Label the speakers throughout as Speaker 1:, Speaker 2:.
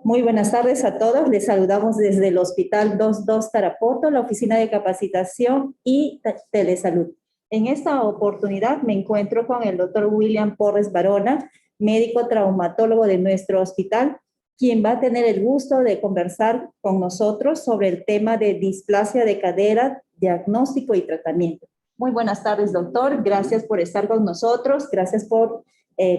Speaker 1: Muy buenas tardes a todos. Les saludamos desde el Hospital 22 Tarapoto, la Oficina de Capacitación y Telesalud. En esta oportunidad me encuentro con el doctor William Porres Barona, médico traumatólogo de nuestro hospital, quien va a tener el gusto de conversar con nosotros sobre el tema de displasia de cadera, diagnóstico y tratamiento. Muy buenas tardes, doctor. Gracias por estar con nosotros. Gracias por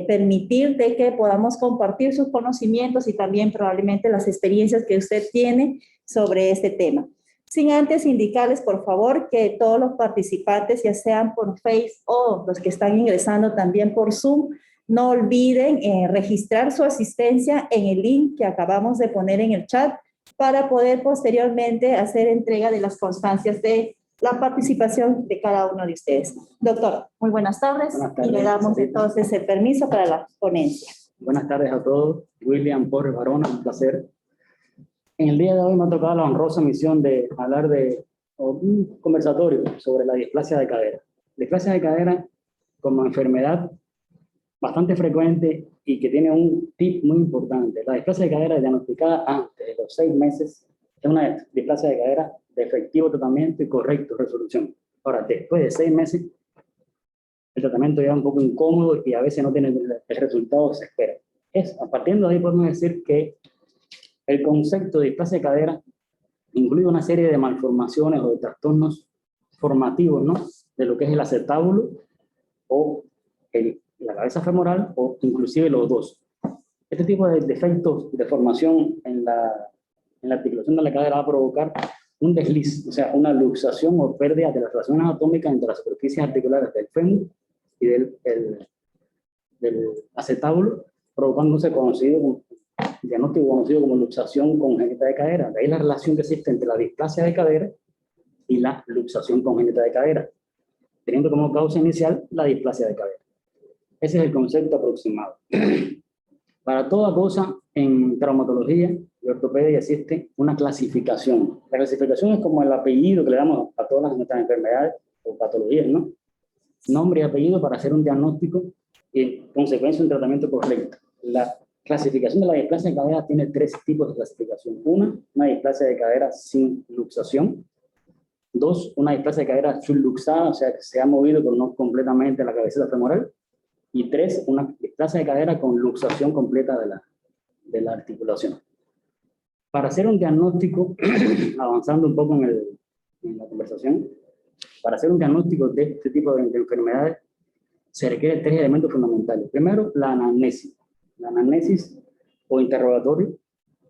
Speaker 1: permitir de que podamos compartir sus conocimientos y también probablemente las experiencias que usted tiene sobre este tema. Sin antes indicarles, por favor, que todos los participantes, ya sean por Face o los que están ingresando también por Zoom, no olviden registrar su asistencia en el link que acabamos de poner en el chat para poder posteriormente hacer entrega de las constancias de la participación de cada uno de ustedes. Doctor, muy buenas tardes, y le damos entonces el permiso para la ponencia.
Speaker 2: Buenas tardes a todos. William Porres Barona, un placer. En el día de hoy me ha tocado la honrosa misión de hablar de un conversatorio sobre la displasia de cadera. Displasia de cadera como enfermedad bastante frecuente y que tiene un tip muy importante. La displasia de cadera diagnosticada antes de los 6 meses es una displasia de cadera de efectivo tratamiento y correcto resolución. Ahora, después de 6 meses, el tratamiento ya es un poco incómodo y a veces no tiene el resultado que se espera. Partiendo de ahí podemos decir que el concepto de displasia de cadera incluye una serie de malformaciones o de trastornos formativos, ¿no? De lo que es el acetábulo o la cabeza femoral o inclusive los dos. Este tipo de defectos de formación en la articulación de la cadera va a provocar un desliz, o sea, una luxación o pérdida de las relaciones anatómicas entre las superficies articulares del fémur y del acetábulo, provocando un diagnóstico conocido como luxación congénita de cadera. De ahí la relación que existe entre la displasia de cadera y la luxación congénita de cadera, teniendo como causa inicial la displasia de cadera. Ese es el concepto aproximado. Para toda cosa en traumatología y ortopedia existe una clasificación. La clasificación es como el apellido que le damos a todas nuestras enfermedades o patologías, ¿no? Nombre y apellido para hacer un diagnóstico y en consecuencia un tratamiento correcto. La clasificación de la displasia de cadera tiene 3 tipos de clasificación. Una displasia de cadera sin luxación. 2, una displasia de cadera subluxada, o sea que se ha movido pero no completamente la cabecita femoral. Y 3, una displasia de cadera con luxación completa de la articulación. Para hacer un diagnóstico, avanzando un poco en la conversación, para hacer un diagnóstico de este tipo de enfermedades, se requieren 3 elementos fundamentales. Primero, la anamnesis. La anamnesis o interrogatorio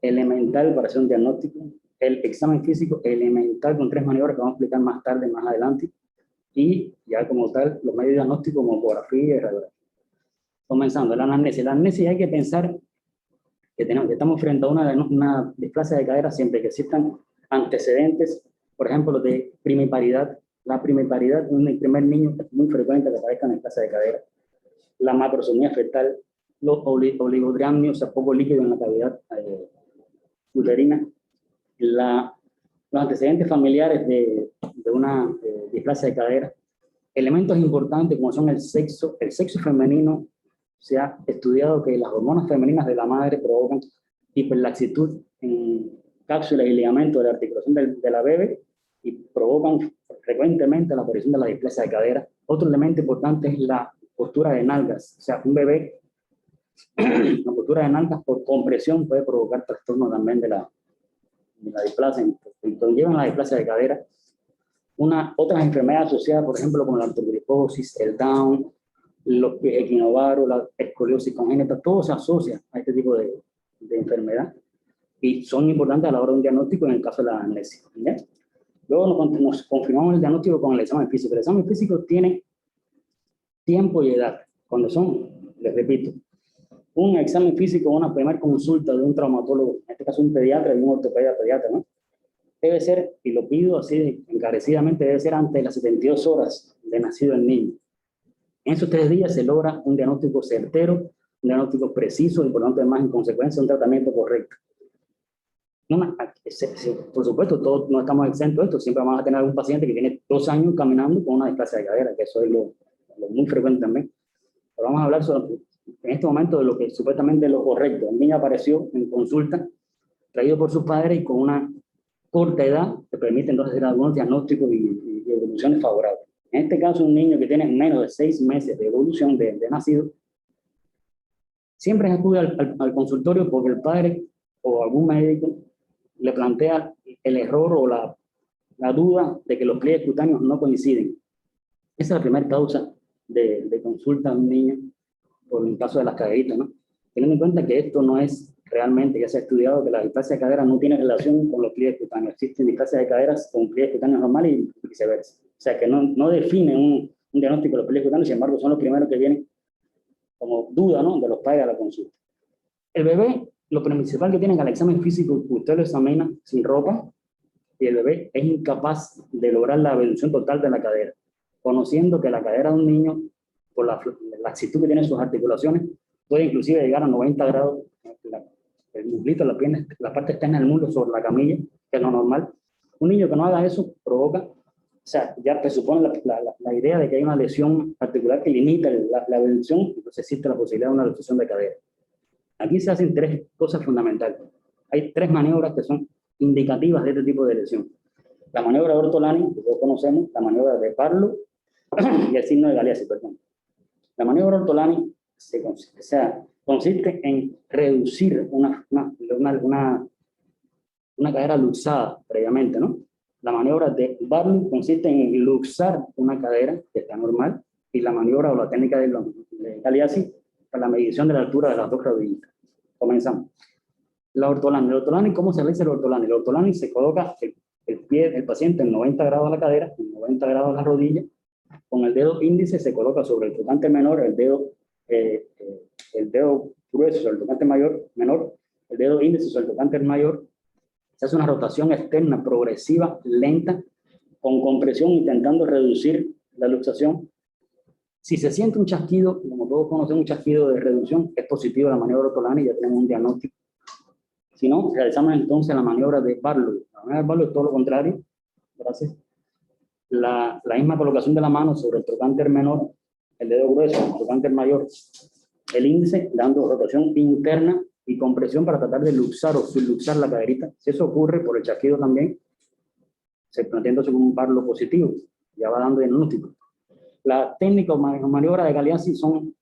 Speaker 2: elemental para hacer un diagnóstico. El examen físico elemental con 3 maniobras que vamos a explicar más tarde, más adelante. Y ya como tal, los medios diagnósticos como ecografía y radiografía. Comenzando, la anamnesis. La anamnesis hay que pensar que estamos frente a una displasia de cadera siempre que existan antecedentes, por ejemplo, de primiparidad. La primiparidad en el primer niño es muy frecuente que aparezca en displasia de cadera. La macrosomía fetal, los oligodriamnios, o sea, poco líquido en la cavidad uterina. Los antecedentes familiares de una displasia de cadera. Elementos importantes como son el sexo femenino. Se ha estudiado que las hormonas femeninas de la madre provocan hiperlaxitud en cápsulas y ligamentos de la articulación de la bebé y provocan frecuentemente la aparición de la displasia de cadera. Otro elemento importante es la postura de nalgas. O sea, un bebé, la postura de nalgas por compresión puede provocar trastorno también de la displasia, entonces llevan la displasia de cadera. Otras enfermedades asociadas, por ejemplo, como la artrogriposis, el Down, los equinovaros, la escoliosis congénita, todo se asocia a este tipo de enfermedad y son importantes a la hora de un diagnóstico en el caso de la anamnesis. Luego nos confirmamos el diagnóstico con el examen físico. El examen físico tiene tiempo y edad. Cuando son, les repito, un examen físico, una primera consulta de un traumatólogo, en este caso un pediatra y un ortopeda pediatra, ¿no? Debe ser, y lo pido así encarecidamente, debe ser antes de las 72 horas de nacido el niño. En esos 3 días se logra un diagnóstico certero, un diagnóstico preciso y por lo tanto además en consecuencia un tratamiento correcto. Por supuesto, todos no estamos exentos de esto, siempre vamos a tener algún paciente que tiene 2 años caminando con una displasia de cadera, que eso es lo muy frecuente también. Pero vamos a hablar en este momento de lo que supuestamente es lo correcto. El niño apareció en consulta, traído por sus padres y con una corta edad que permite entonces hacer algunos diagnósticos y evoluciones favorables. En este caso, un niño que tiene menos de 6 meses de evolución de nacido, siempre acude al consultorio porque el padre o algún médico le plantea el error o la duda de que los pliegues cutáneos no coinciden. Esa es la primera causa de consulta a un niño por el caso de las caderitas, ¿no? Teniendo en cuenta que esto no es realmente, ya se ha estudiado que la displasia de cadera no tiene relación con los pliegues cutáneos. Existen displasias de caderas con pliegues cutáneos normales y viceversa. O sea, que no define un diagnóstico de los pliegues cutáneos, sin embargo, son los primeros que vienen como duda, ¿no?, de los padres a la consulta. El bebé, lo principal que tiene es que al examen físico usted lo examina sin ropa y el bebé es incapaz de lograr la evolución total de la cadera, conociendo que la cadera de un niño, por la laxitud que tiene sus articulaciones, puede inclusive llegar a 90 grados, el muslito, la parte externa del muslo sobre la camilla, que es lo normal. Un niño que no haga eso provoca, o sea, ya presupone la idea de que hay una lesión articular que limita la evolución, entonces existe la posibilidad de una luxación de cadera. Aquí se hacen 3 cosas fundamentales. Hay 3 maniobras que son indicativas de este tipo de lesión. La maniobra de Ortolani, que todos conocemos, la maniobra de Barlow y el signo de Galeazzi, perdón. La maniobra de Ortolani consiste en reducir una cadera luxada previamente, ¿no? La maniobra de Barlow consiste en luxar una cadera que está normal y la maniobra o la técnica de Galeazzi para la medición de la altura de las 2 rodillas. Comenzamos. La Ortolani. El Ortolani, ¿cómo se realiza el Ortolani? El Ortolani se coloca el pie del paciente en 90 grados a la cadera, en 90 grados a la rodilla. Con el dedo índice se coloca sobre el tocante menor, el dedo grueso sobre el tocante menor, el dedo índice sobre el tocante mayor. Se hace una rotación externa progresiva, lenta, con compresión, intentando reducir la luxación. Si se siente un chasquido, como todos conocemos, un chasquido de reducción, es positivo la maniobra Ortolani, ya tenemos un diagnóstico. Si no, realizamos entonces la maniobra de Barlow. La maniobra de Barlow es todo lo contrario. Gracias. La misma colocación de la mano sobre el trocánter menor, el dedo grueso, el trocánter mayor, el índice, dando rotación interna y compresión para tratar de luxar o subluxar la caderita. Si eso ocurre por el chasquido también, se planteándose como un Barlow positivo, ya va dando diagnóstico. La técnica o maniobra de Galeazzi son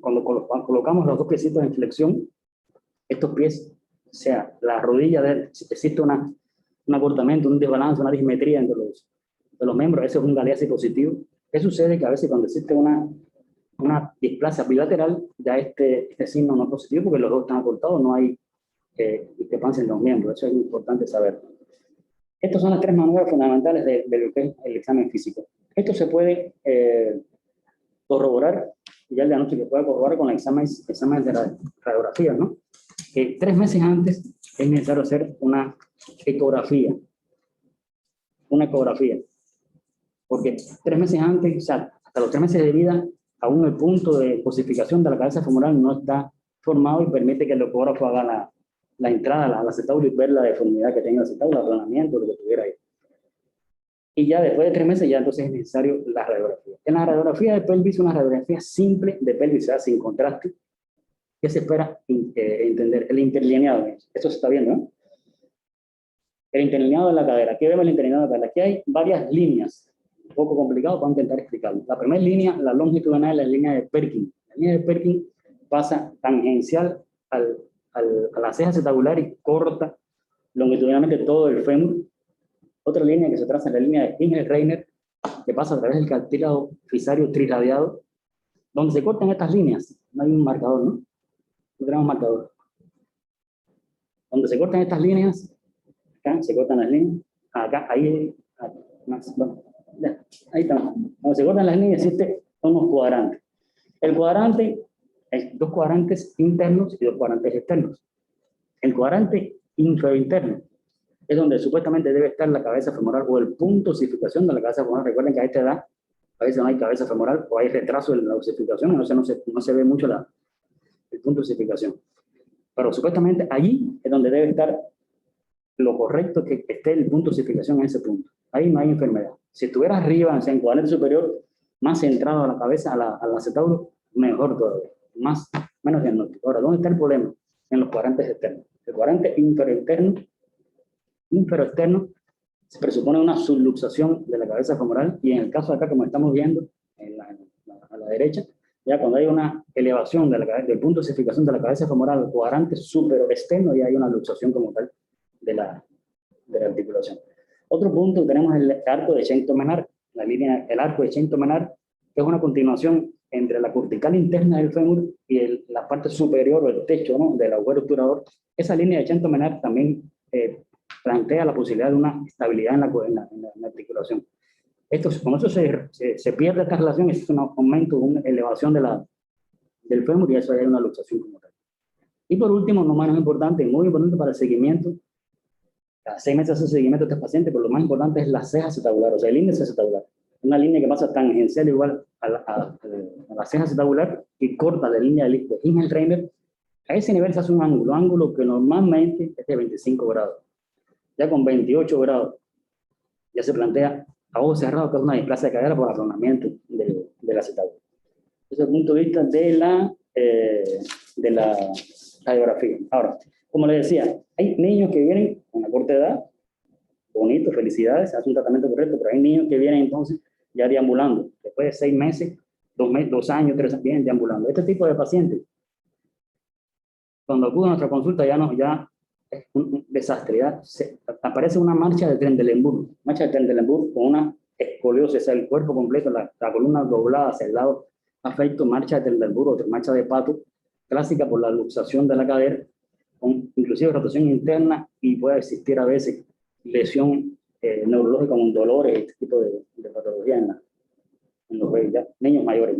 Speaker 2: cuando colocamos los 2 piecitos en flexión, estos pies, o sea, la rodilla, existe un acortamiento, un desbalance, una dismetría entre los miembros, ese es un Galeazzi positivo. ¿Qué sucede? Que a veces cuando existe una displasia bilateral, ya este signo no es positivo porque los 2 están acortados, no hay discrepancia en los miembros, eso es importante saber. Estas son las 3 maniobras fundamentales de lo que es el examen físico. Esto se puede corroborar, ya el diagnóstico se puede corroborar con exámenes de radiografía, ¿no? Que 3 meses antes es necesario hacer una ecografía. Porque 3 meses antes, o sea, hasta los 3 meses de vida, aún el punto de cosificación de la cabeza femoral no está formado y permite que el ecógrafo haga la entrada al acetábulo y ver la deformidad que tenga el acetábulo, el aplanamiento, lo que tuviera ahí. Y ya después de 3 meses ya entonces es necesario la radiografía. En la radiografía de pelvis, una radiografía simple de pelvis, o sea, sin contraste, ¿qué se espera entender? El interlineado. Esto se está viendo, ¿no? El interlineado de la cadera. Aquí vemos el interlineado de la cadera. Aquí hay varias líneas, un poco complicado para intentar explicarlo. La primera línea, la longitudinal, es la línea de Perkin. La línea de Perkin pasa tangencial a la ceja acetabular y corta longitudinalmente todo el fémur. Otra línea que se traza es la línea de Engel-Reiner, que pasa a través del cartílago fisario triradiado, donde se cortan estas líneas. No hay un marcador, ¿no? No tenemos marcador. Donde se cortan estas líneas, acá se cortan las líneas, acá, ahí, bueno, ya, ahí está. Donde se cortan las líneas existen unos cuadrantes. El cuadrante es 2 cuadrantes internos y 2 cuadrantes externos. El cuadrante infrainterno es donde supuestamente debe estar la cabeza femoral o el punto de osificación de la cabeza femoral. Recuerden que a esta edad a veces no hay cabeza femoral o hay retraso en la osificación, entonces no se ve mucho el punto de osificación. Pero supuestamente allí es donde debe estar lo correcto, que esté el punto de osificación en ese punto. Ahí no hay enfermedad. Si estuviera arriba, o sea, en cuadrante superior, más centrado a la cabeza, al acetábulo, mejor todavía. menos diagnóstico. Ahora, ¿dónde está el problema? En los cuadrantes externos. El cuadrante infero-externo se presupone una subluxación de la cabeza femoral, y en el caso de acá, como estamos viendo a la derecha, ya cuando hay una elevación del punto de osificación de la cabeza femoral al cuadrante supero-externo, ya hay una luxación como tal de la articulación. Otro punto, tenemos el arco de Chain-Tomenard, el arco de Chain-Tomenard, que es una continuación entre la cortical interna del fémur y la parte superior o el techo, ¿no?, del agujero obturador. Esa línea de Chain-Tomenard también plantea la posibilidad de una estabilidad en la articulación. Con eso se pierde esta relación, es un aumento, una elevación del fémur, y eso hay una luxación como tal. Y por último, no menos importante, muy importante para el seguimiento, cada 6 meses hace seguimiento de este paciente, pero lo más importante es la ceja acetabular, o sea, el índice acetabular. Una línea que pasa tangencial igual a la ceja acetabular y corta la línea de Ingelheimer. A ese nivel se hace un ángulo que normalmente es de 25 grados. Ya con 28 grados ya se plantea a ojo cerrado que es una displasia de cadera por aflonamiento del acetabulum. Desde el punto de vista de la radiografía. Ahora, como les decía, hay niños que vienen con la corta edad, bonito, felicidades, hace un tratamiento correcto, pero hay niños que vienen entonces ya deambulando, después de 6 meses, 2 años, 3 años, vienen deambulando. Este tipo de pacientes, cuando acuden a nuestra consulta, ya es un desastre, aparece una marcha de Trendelenburg, con una escoliosis, o sea, el cuerpo completo, la columna doblada hacia el lado afecto, marcha de Trendelenburg, otra marcha de Pato, clásica por la luxación de la cadera, con inclusive rotación interna, y puede existir a veces lesión neurológica con dolores, este tipo de patología en los niños mayores.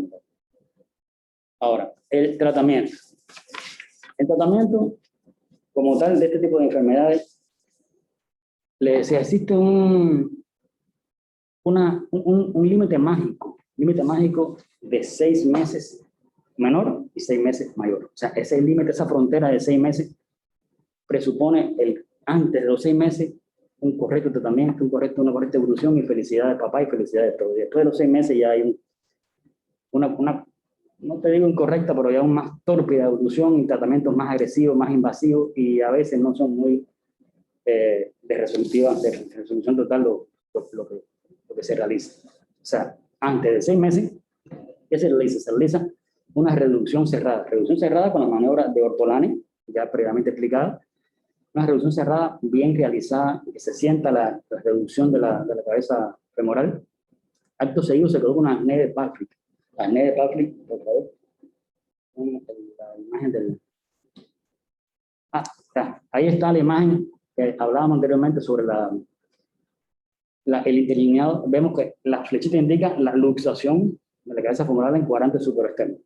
Speaker 2: Ahora, el tratamiento. El tratamiento como tal de este tipo de enfermedades, existe un límite mágico de 6 meses menor y 6 meses mayor. O sea, ese límite, esa frontera de 6 meses presupone antes de los 6 meses un correcto tratamiento, una correcta evolución y felicidad de papá y felicidad de todo. Y después de los 6 meses ya hay no te digo incorrecta, pero ya más tórpida evolución y tratamientos más agresivos, más invasivos, y a veces no son muy de resolución total lo que se realiza. O sea, antes de 6 meses, ¿qué se realiza? Se realiza una reducción cerrada con la maniobra de Ortolani, ya previamente explicada, una reducción cerrada bien realizada, que se sienta la reducción de la cabeza femoral. Acto seguido se coloca una apnea de Patrick. La apnea de Patrick, por favor. La imagen del... ahí está la imagen que hablábamos anteriormente sobre el interlineado. Vemos que la flechita indica la luxación de la cabeza femoral en cuadrante superexterno.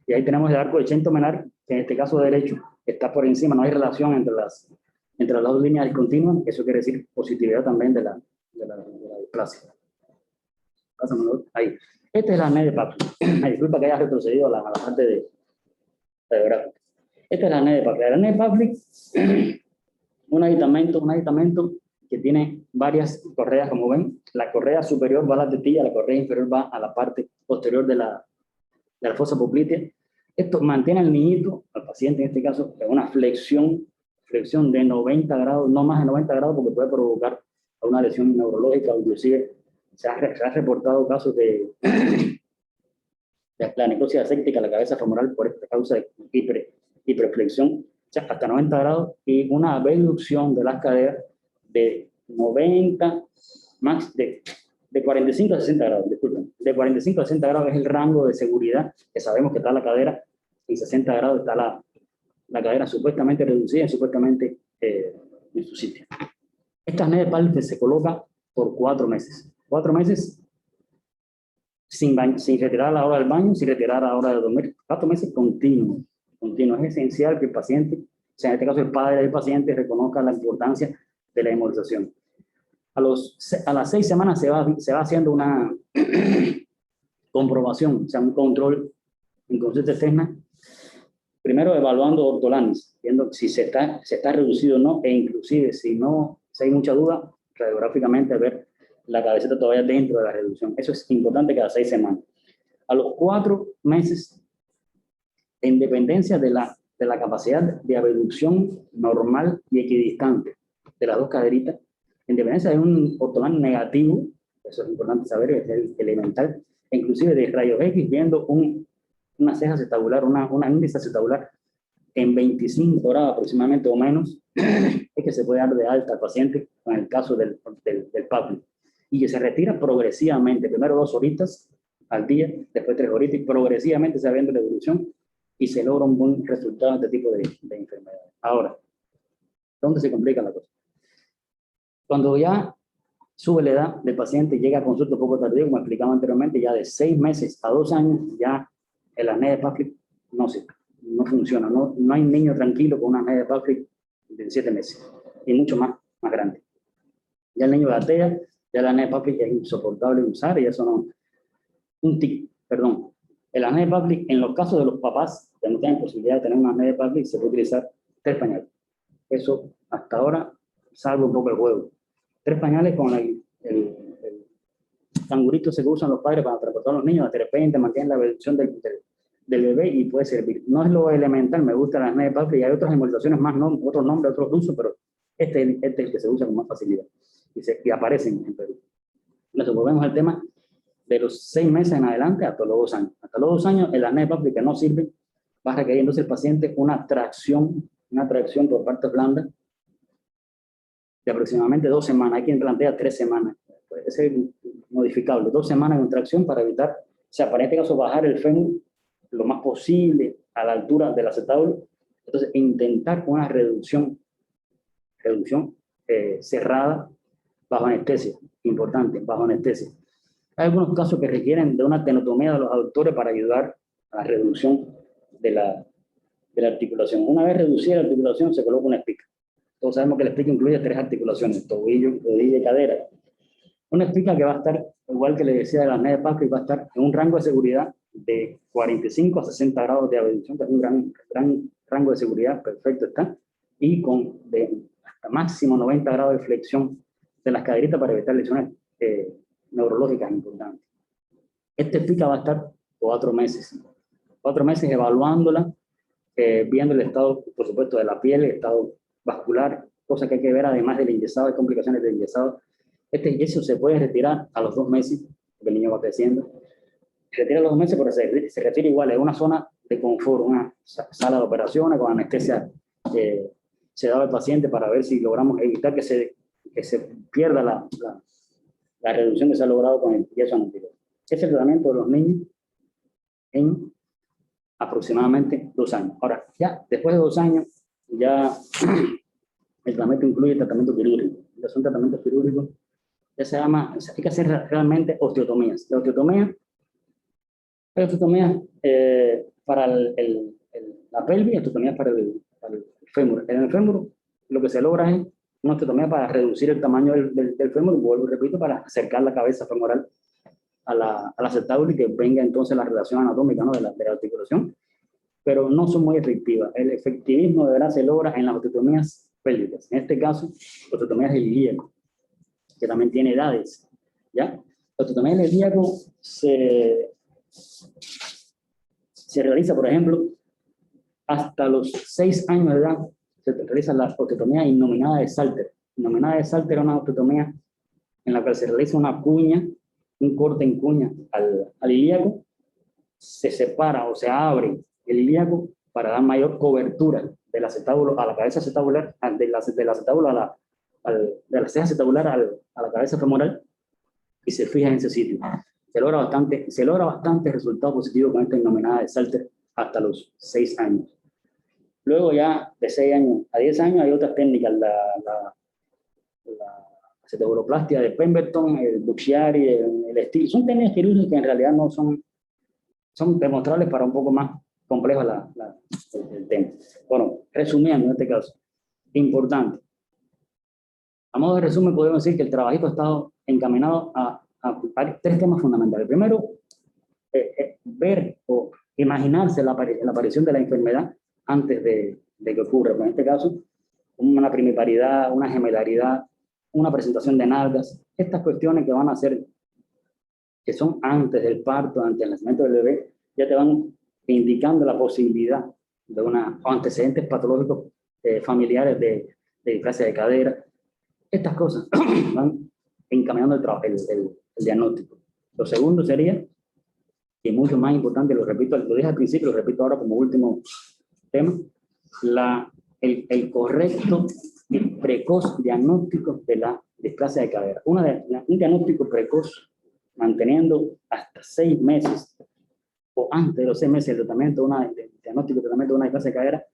Speaker 2: Y ahí tenemos el arco de Chain-Tomenard, que en este caso derecho está por encima, no hay relación entre las 2 líneas discontinuas. Eso quiere decir positividad también de la displasia. Ahí. Esta es la apnea de Patrick. Disculpa que haya retrocedido a la parte de radiográfica. Esta es la apnea de Patrick. La apnea de Patrick, un aditamento que tiene varias correas, como ven. La correa superior va a la tetilla, la correa inferior va a la parte posterior de la fosa poplitea. Esto mantiene al niñito, al paciente en este caso, en una flexión de 90 grados, no más de 90 grados, porque puede provocar una lesión neurológica, o inclusive se ha reportado casos de la necrosis aséptica de la cabeza femoral por esta causa de hiperflexión, o sea, hasta 90 grados, y una abducción de las caderas de 90, de 45 a 60 grados, disculpen. De 45 a 60 grados es el rango de seguridad que sabemos que está la cadera, y 60 grados está la cadera supuestamente reducida y supuestamente en su sitio. Esta apnea de Patrick se coloca por 4 meses. 4 meses sin retirar a la hora del baño, sin retirar a la hora de dormir. 4 meses continuos. Es esencial que el paciente, o sea, en este caso el padre del paciente, reconozca la importancia de la hemolización. A las 6 semanas se va haciendo una comprobación, o sea, un control en concepto externa. Primero evaluando ortolanis, viendo si se está reducido o no, e inclusive si hay mucha duda, radiográficamente ver la cabecita todavía dentro de la reducción. Eso es importante cada 6 semanas. A los 4 meses en dependencia de la capacidad de abducción normal y equidistante de las dos caderitas, en dependencia de un ortogonal negativo, eso es importante saber, es el elemental, e inclusive de rayos X, viendo una ceja acetabular, una índice acetabular en 25 grados aproximadamente o menos, es que se puede dar de alta al paciente en el caso del Papli, y que se retira progresivamente, primero 2 horitas al día, después 3 horitas, y progresivamente se va viendo la evolución y se logra un buen resultado de este tipo de enfermedades. Ahora, ¿dónde se complica la cosa? Cuando ya sube la edad del paciente, llega a consulta un poco tardío, como explicaba anteriormente, ya de 6 meses a 2 años, ya el acné de Papli no funciona. No hay niño tranquilo con una acné de Papli de 7 meses, y mucho más grande. Ya el niño gatea, ya el acné de Papli es insoportable usar, y eso no... El acné de Papli, en los casos de los papás que no tienen posibilidad de tener un acné de Papli, se puede utilizar 3 pañales. Eso hasta ahora salva un poco el juego. 3 pañales con el cangurito que usan los padres para transportar a los niños, de repente mantienen la evolución del bebé y puede servir. No es lo elemental, me gusta la acné de Papli, y hay otras emulsaciones más, otros nombres, otros usos, pero este es el que se usa con más facilidad y aparecen en Perú. Entonces volvemos al tema de los 6 meses en adelante hasta los 2 años. Hasta los 2 años el acné de Papli que no sirve, va a requerir entonces el paciente una tracción por partes blandas de aproximadamente 2 semanas. Hay quien plantea 3 semanas. Puede ser modificable. 2 semanas en tracción para evitar, o sea, para este caso bajar el fémur lo más posible a la altura del acetábulo. Entonces, intentar una reducción cerrada bajo anestesia. Importante, bajo anestesia. Hay algunos casos que requieren de una tenotomía de los aductores para ayudar a la reducción de la articulación. Una vez reducida la articulación, se coloca una espica. Todos sabemos que la espica incluye 3 articulaciones, tobillo, rodilla y cadera. Una espica que va a estar, igual que le decía de la acné de Papli, va a estar en un rango de seguridad de 45 a 60 grados de abducción, que es un gran rango de seguridad, perfecto está, y con hasta máximo 90 grados de flexión de las caderitas para evitar lesiones neurológicas importantes. Esta espica va a estar 4 meses. 4 meses evaluándola, viendo el estado, por supuesto, de la piel, el estado vascular, cosa que hay que ver además del enyesado, hay complicaciones del enyesado. Este yeso se puede retirar a los 2 meses, porque el niño va creciendo. Se retira a los 2 meses, pero se retira igual, es una zona de confort, una sala de operaciones con anestesia se da al paciente para ver si logramos evitar que se pierda la reducción que se ha logrado con el yeso anterior. Ese es el tratamiento de los niños en aproximadamente 2 años. Ahora, ya después de 2 años, ya el tratamiento incluye tratamiento quirúrgico. Ya son tratamientos quirúrgicos, ya se llama, hay que hacer realmente osteotomías. La osteotomía para la pelvis, osteotomía para el fémur. En el fémur lo que se logra es una osteotomía para reducir el tamaño del fémur, vuelvo y repito, para acercar la cabeza femoral a la acetábulo y que venga entonces la relación anatómica, ¿no? de la articulación, pero no son muy efectivas. El efectivismo de verdad se logra en las osteotomías pélvicas. En este caso, osteotomías del ilíaco, que también tiene edades, ¿ya? La osteotomía del ilíaco se realiza, por ejemplo, hasta los 6 años de edad, se realiza la osteotomía innominada de Salter. Innominada de Salter es una osteotomía en la que se realiza una cuña, un corte en cuña al ilíaco, se separa o se abre el ilíaco para dar mayor cobertura del acetábulo a la cabeza acetabular, del acetábulo de la ceja acetabular a la cabeza femoral, y se fija en ese sitio. Se logra bastante resultado positivo con esta innominada de Salter hasta los 6 años. Luego ya de 6 años a 10 años hay otras técnicas, la acetabuloplastia de Pemberton, el Bucchiari, el Steel. Son técnicas quirúrgicas que en realidad no son demostrables para un poco más complejo el tema. Bueno, resumiendo en este caso, importante. A modo de resumen podemos decir que el trabajito ha estado encaminado a 3 temas fundamentales. Primero, ver o imaginarse la aparición de la enfermedad antes de que ocurra. En este caso, una primiparidad, una gemelaridad, una presentación de nalgas, estas cuestiones que son antes del parto, antes del nacimiento del bebé, ya te van indicando la posibilidad de antecedentes patológicos familiares de displasia de cadera. Estas cosas van encaminando el diagnóstico. Lo segundo sería, y mucho más importante, lo repito, lo dije al principio, lo repito ahora como último tema, el correcto y precoz diagnóstico de la displasia de cadera. Un diagnóstico precoz, manteniendo hasta 6 meses o antes de los 6 meses el diagnóstico y tratamiento de una displasia de cadera,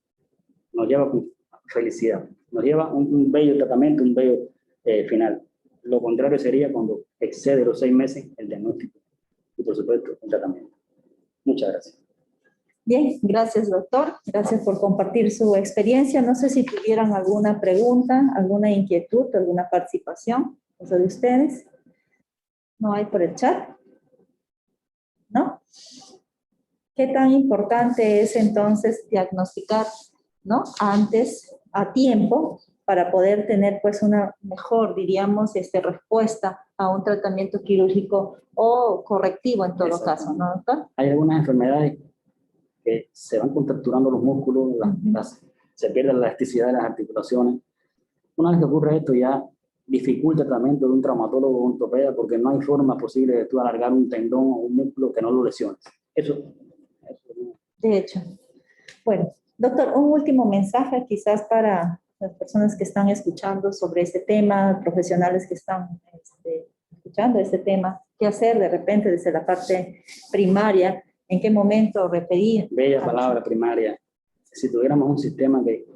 Speaker 2: nos lleva con felicidad, nos lleva un bello tratamiento, un bello final. Lo contrario sería cuando excede los 6 meses el diagnóstico y, por supuesto, el tratamiento. Muchas gracias.
Speaker 1: Bien, gracias, doctor. Gracias por compartir su experiencia. No sé si tuvieran alguna pregunta, alguna inquietud, alguna participación de ustedes. ¿No hay por el chat? ¿No? ¿Qué tan importante es entonces diagnosticar, ¿no?, antes, a tiempo, para poder tener pues una mejor, diríamos, respuesta a un tratamiento quirúrgico o correctivo en todo caso, ¿no, doctor?
Speaker 2: Hay algunas enfermedades que se van contracturando los músculos, se pierde la elasticidad de las articulaciones. Una vez que ocurre esto, ya dificulta el tratamiento de un traumatólogo o un ortopeda, porque no hay forma posible de tú alargar un tendón o un músculo que no lo lesiones. Eso.
Speaker 1: De hecho. Bueno, doctor, un último mensaje quizás para las personas que están escuchando sobre este tema, profesionales que están escuchando este tema, qué hacer de repente desde la parte primaria, en qué momento referir.
Speaker 2: Bella palabra, primaria. Si tuviéramos un sistema que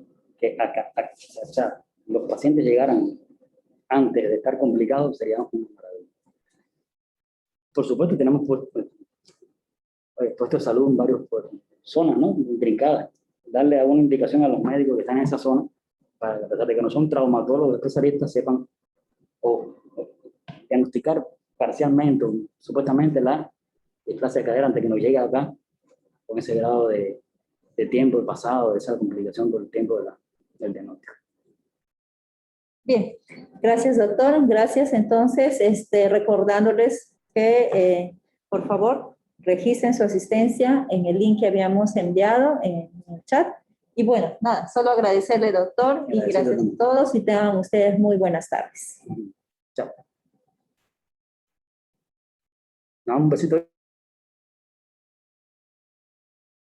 Speaker 2: los pacientes llegaran antes de estar complicados, sería una maravilla. Por supuesto, tenemos puestos de salud en varias zonas, ¿no?, brincadas. Darle alguna indicación a los médicos que están en esa zona, para que a pesar de que no son traumatólogos especialistas, sepan o diagnosticar parcialmente, supuestamente, la displasia de cadera antes que nos llegue acá, con ese grado de tiempo pasado, de esa complicación por el tiempo del diagnóstico.
Speaker 1: Bien, gracias, doctor. Gracias. Entonces, recordándoles que, por favor, registren su asistencia en el link que habíamos enviado en el chat. Y bueno, nada, solo agradecerle, doctor, y gracias a todos y tengan ustedes muy buenas tardes.
Speaker 2: Chao. Un besito.